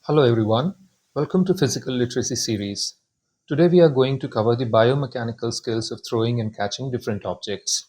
Hello everyone, welcome to Physical Literacy series. Today we are going to cover the biomechanical skills of throwing and catching different objects.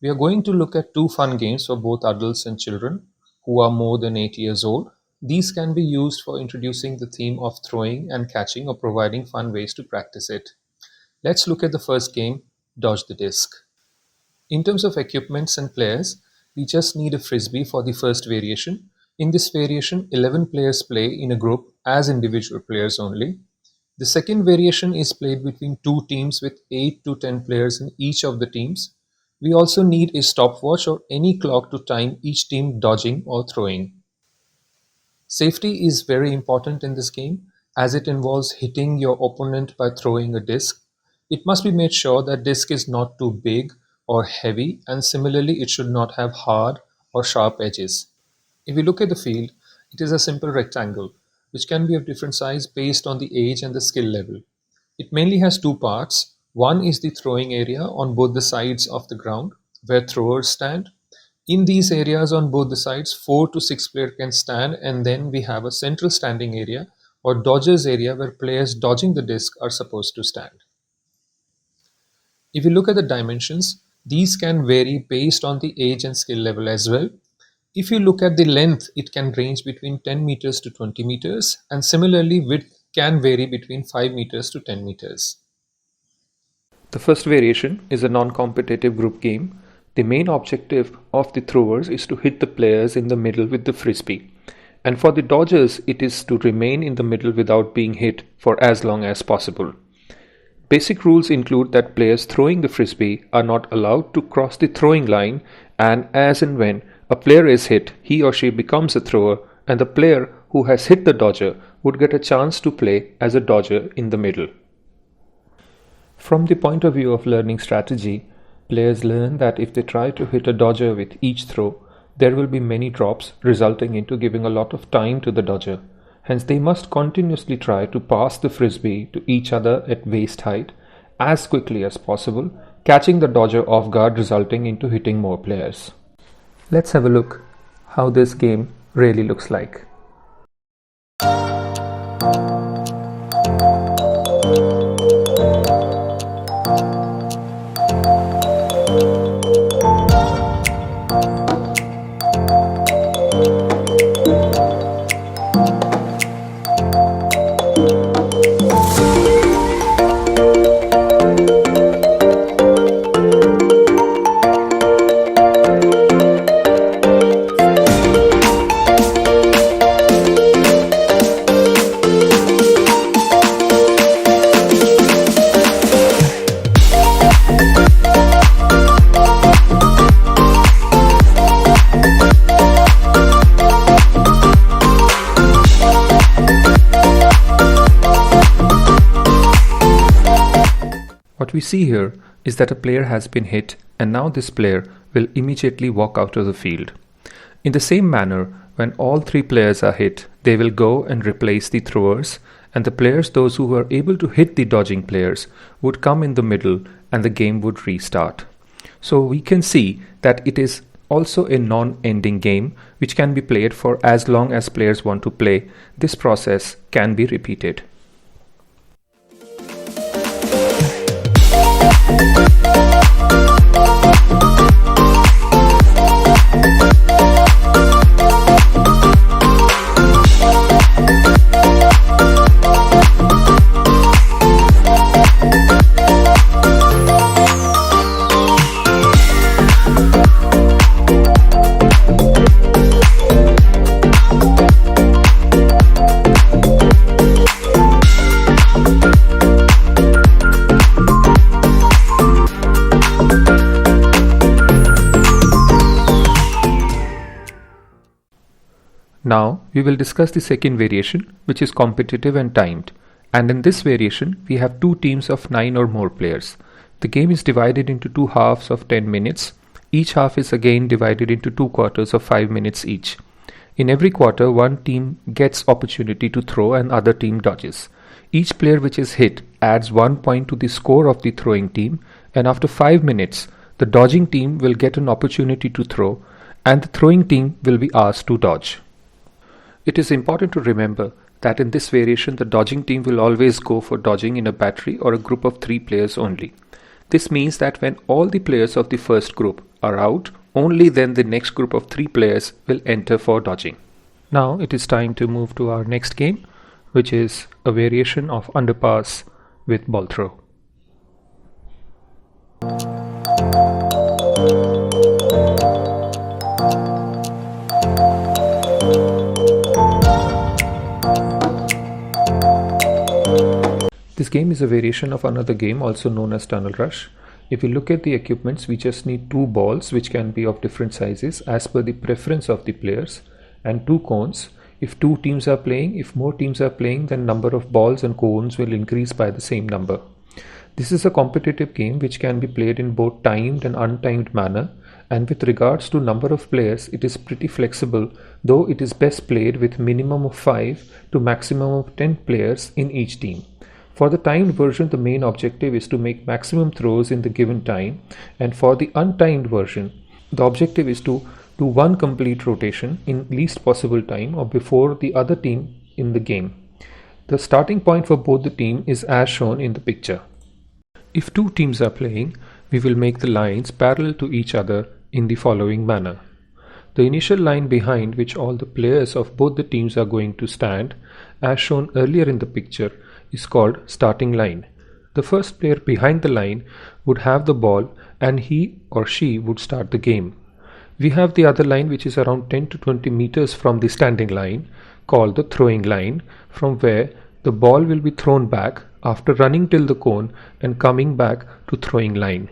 We are going to look at two fun games for both adults and children who are more than 8 years old. These can be used for introducing the theme of throwing and catching or providing fun ways to practice it. Let's look at the first game, Dodge the Disc. In terms of equipments and players, we just need a frisbee for the first variation. In this variation, 11 players play in a group as individual players only. The second variation is played between two teams with 8 to 10 players in each of the teams. We also need a stopwatch or any clock to time each team dodging or throwing. Safety is very important in this game as it involves hitting your opponent by throwing a disc. It must be made sure that disc is not too big or heavy, and similarly it should not have hard or sharp edges. If we look at the field, it is a simple rectangle which can be of different size based on the age and the skill level. It mainly has two parts. One is the throwing area on both the sides of the ground where throwers stand. In these areas on both the sides, 4 to 6 players can stand, and then we have a central standing area or dodgers area where players dodging the disc are supposed to stand. If you look at the dimensions, these can vary based on the age and skill level as well. If you look at the length, it can range between 10 meters to 20 meters, and similarly width can vary between 5 meters to 10 meters. The first variation is a non-competitive group game. The main objective of the throwers is to hit the players in the middle with the frisbee. And for the dodgers, it is to remain in the middle without being hit for as long as possible. Basic rules include that players throwing the frisbee are not allowed to cross the throwing line, and as and when a player is hit, he or she becomes a thrower, and the player who has hit the dodger would get a chance to play as a dodger in the middle. From the point of view of learning strategy, players learn that if they try to hit a dodger with each throw, there will be many drops, resulting into giving a lot of time to the dodger. Hence, they must continuously try to pass the frisbee to each other at waist height as quickly as possible, catching the dodger off guard, resulting into hitting more players. Let's have a look how this game really looks like. What we see here is that a player has been hit, and now this player will immediately walk out of the field. In the same manner, when all three players are hit, they will go and replace the throwers, and the players, those who were able to hit the dodging players, would come in the middle and the game would restart. So we can see that it is also a non-ending game which can be played for as long as players want to play. This process can be repeated. Now we will discuss the second variation, which is competitive and timed. And in this variation, we have two teams of 9 or more players. The game is divided into two halves of 10 minutes. Each half is again divided into two quarters of 5 minutes each. In every quarter, one team gets opportunity to throw and other team dodges. Each player which is hit adds 1 point to the score of the throwing team, and after 5 minutes, the dodging team will get an opportunity to throw and the throwing team will be asked to dodge. It is important to remember that in this variation, the dodging team will always go for dodging in a battery or a group of 3 players only. This means that when all the players of the first group are out, only then the next group of 3 players will enter for dodging. Now it is time to move to our next game, which is a variation of underpass with ball throw. This game is a variation of another game also known as Tunnel Rush. If we look at the equipments, we just need 2 balls which can be of different sizes as per the preference of the players, and 2 cones. If 2 teams are playing, if more teams are playing, then number of balls and cones will increase by the same number. This is a competitive game which can be played in both timed and untimed manner, and with regards to number of players, it is pretty flexible, though it is best played with minimum of 5 to maximum of 10 players in each team. For the timed version, the main objective is to make maximum throws in the given time, and for the untimed version, the objective is to do one complete rotation in least possible time or before the other team in the game. The starting point for both the team is as shown in the picture. If 2 teams are playing, we will make the lines parallel to each other in the following manner. The initial line behind which all the players of both the teams are going to stand, as shown earlier in the picture, is called starting line. The first player behind the line would have the ball and he or she would start the game. We have the other line which is around 10 to 20 meters from the standing line, called the throwing line, from where the ball will be thrown back after running till the cone and coming back to throwing line.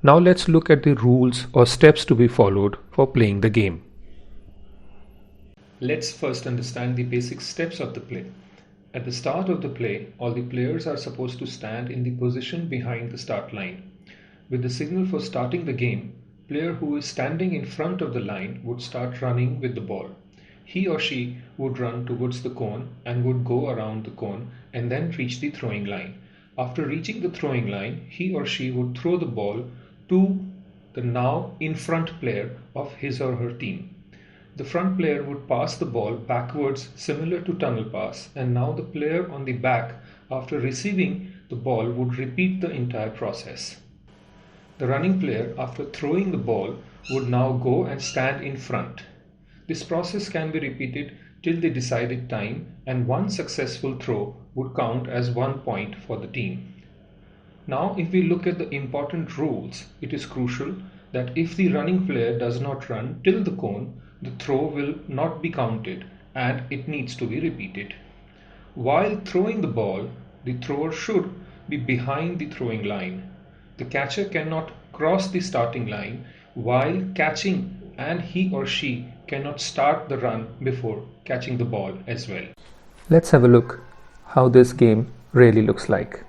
Now let's look at the rules or steps to be followed for playing the game. Let's first understand the basic steps of the play. At the start of the play, all the players are supposed to stand in the position behind the start line. With the signal for starting the game, player who is standing in front of the line would start running with the ball. He or she would run towards the cone and would go around the cone and then reach the throwing line. After reaching the throwing line, he or she would throw the ball to the now in front player of his or her team. The front player would pass the ball backwards similar to tunnel pass, and now the player on the back after receiving the ball would repeat the entire process. The running player after throwing the ball would now go and stand in front. This process can be repeated till the decided time, and one successful throw would count as 1 point for the team. Now if we look at the important rules, it is crucial that if the running player does not run till the cone, the throw will not be counted and it needs to be repeated. While throwing the ball, the thrower should be behind the throwing line. The catcher cannot cross the starting line while catching, and he or she cannot start the run before catching the ball as well. Let's have a look how this game really looks like.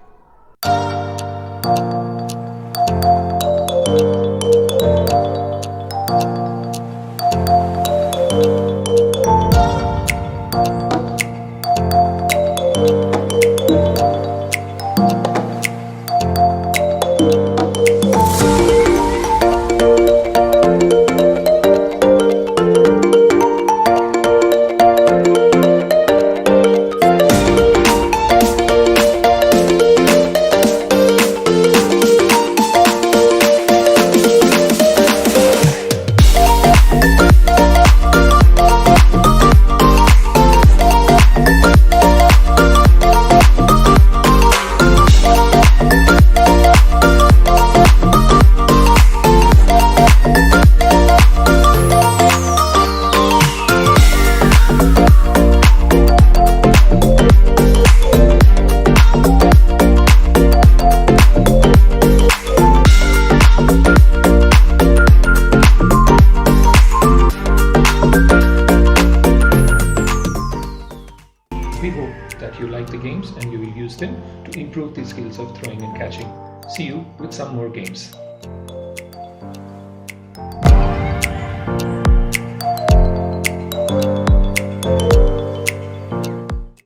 hope that you like the games and you will use them to improve the skills of throwing and catching. See you with some more games.